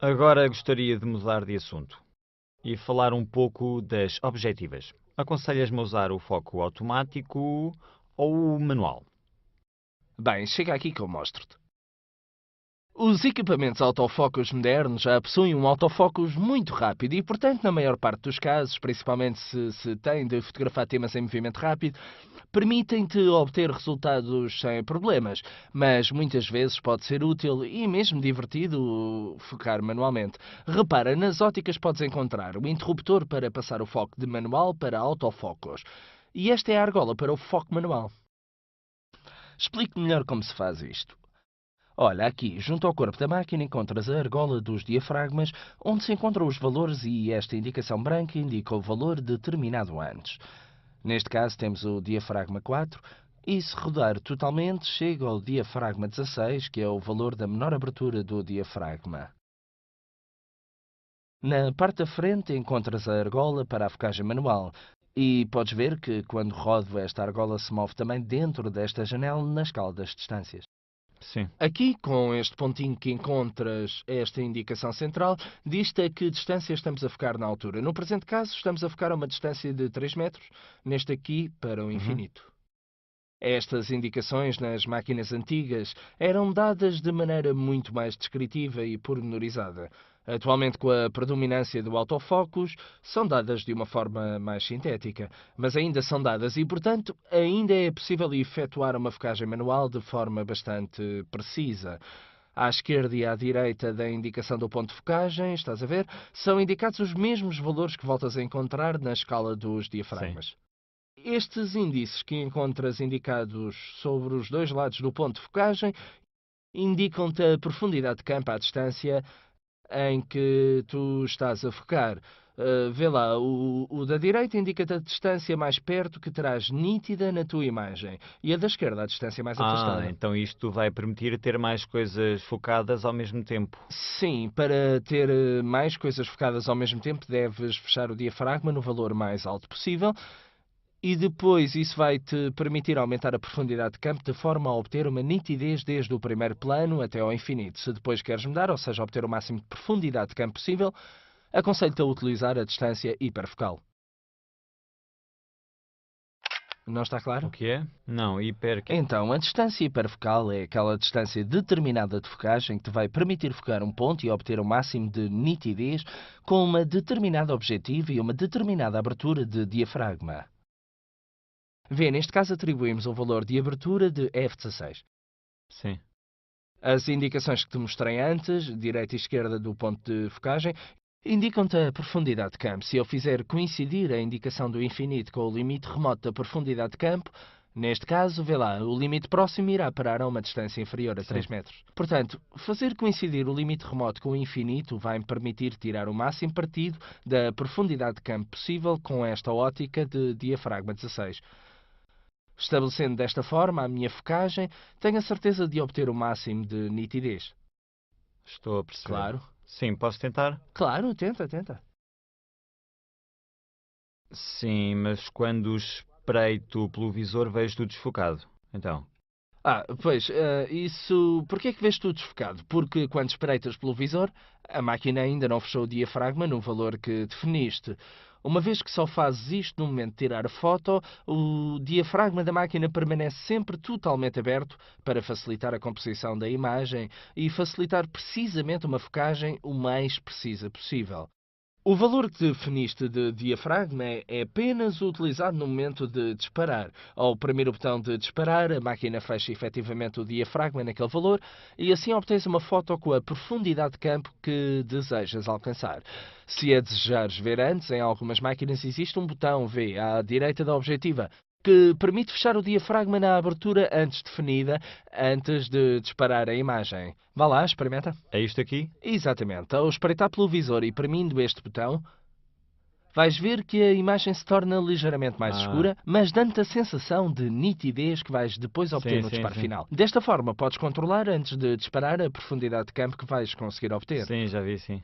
Agora gostaria de mudar de assunto e falar um pouco das objetivas. Aconselhas-me a usar o foco automático ou o manual? Bem, chega aqui que eu mostro-te. Os equipamentos autofocus modernos já possuem um autofocus muito rápido e, portanto, na maior parte dos casos, principalmente se tem de fotografar temas em movimento rápido, permitem-te obter resultados sem problemas, mas muitas vezes pode ser útil e mesmo divertido focar manualmente. Repara, nas óticas podes encontrar o interruptor para passar o foco de manual para autofocus. E esta é a argola para o foco manual. Explico melhor como se faz isto. Olha, aqui, junto ao corpo da máquina, encontras a argola dos diafragmas, onde se encontram os valores e esta indicação branca indica o valor determinado antes. Neste caso temos o diafragma 4, e se rodar totalmente chega ao diafragma 16, que é o valor da menor abertura do diafragma. Na parte da frente encontras a argola para a focagem manual, e podes ver que quando rodo esta argola se move também dentro desta janela na escala das distâncias. Sim. Aqui, com este pontinho que encontras esta indicação central, diz-te a que distância estamos a focar na altura. No presente caso, estamos a focar a uma distância de 3 metros, neste aqui para o Uhum. infinito. Estas indicações nas máquinas antigas eram dadas de maneira muito mais descritiva e pormenorizada. Atualmente, com a predominância do autofocus, são dadas de uma forma mais sintética, mas ainda são dadas e, portanto, ainda é possível efetuar uma focagem manual de forma bastante precisa. À esquerda e à direita da indicação do ponto de focagem, estás a ver, são indicados os mesmos valores que voltas a encontrar na escala dos Sim. diafragmas. Estes índices que encontras indicados sobre os dois lados do ponto de focagem indicam-te a profundidade de campo à distância em que tu estás a focar. Vê lá, o da direita indica-te a distância mais perto que terás nítida na tua imagem e a da esquerda a distância mais afastada. Então isto vai permitir ter mais coisas focadas ao mesmo tempo. Sim, para ter mais coisas focadas ao mesmo tempo, deves fechar o diafragma no valor mais alto possível. E depois isso vai-te permitir aumentar a profundidade de campo de forma a obter uma nitidez desde o primeiro plano até ao infinito. Se depois queres mudar, ou seja, obter o máximo de profundidade de campo possível, aconselho-te a utilizar a distância hiperfocal. Não está O claro? que é? Não, hiper... Então, a distância hiperfocal é aquela distância determinada de focagem que te vai permitir focar um ponto e obter o máximo de nitidez com uma determinada objetivo e uma determinada abertura de diafragma. Vê, neste caso atribuímos o valor de abertura de f16. Sim. As indicações que te mostrei antes, direita e esquerda do ponto de focagem, indicam-te a profundidade de campo. Se eu fizer coincidir a indicação do infinito com o limite remoto da profundidade de campo, neste caso, vê lá, o limite próximo irá parar a uma distância inferior a 3 Sim. metros. Portanto, fazer coincidir o limite remoto com o infinito vai-me permitir tirar o máximo partido da profundidade de campo possível com esta ótica de diafragma 16. Estabelecendo desta forma a minha focagem, tenho a certeza de obter o máximo de nitidez. Estou a perceber. Claro, Sim, posso tentar? claro, tenta. Sim, mas quando espreito pelo visor vejo tudo desfocado. Então, Pois, isso... Porquê é que vês tudo desfocado? Porque quando espreitas pelo visor, a máquina ainda não fechou o diafragma no valor que definiste. Uma vez que só fazes isto no momento de tirar a foto, o diafragma da máquina permanece sempre totalmente aberto para facilitar a composição da imagem e facilitar precisamente uma focagem o mais precisa possível. O valor que definiste de diafragma é apenas utilizado no momento de disparar. Ao primeiro botão de disparar, a máquina fecha efetivamente o diafragma naquele valor e assim obtens uma foto com a profundidade de campo que desejas alcançar. Se a desejares ver antes, em algumas máquinas existe um botão V à direita da objetiva que permite fechar o diafragma na abertura antes definida, antes de disparar a imagem. Vá lá, experimenta. é isto aqui? Exatamente. Ao espreitar pelo visor e premindo este botão, vais ver que a imagem se torna ligeiramente mais Ah, escura, mas dando-te a sensação de nitidez que vais depois obter sim, no sim, disparo sim. final. Desta forma, podes controlar antes de disparar a profundidade de campo que vais conseguir obter. Sim, já vi, sim.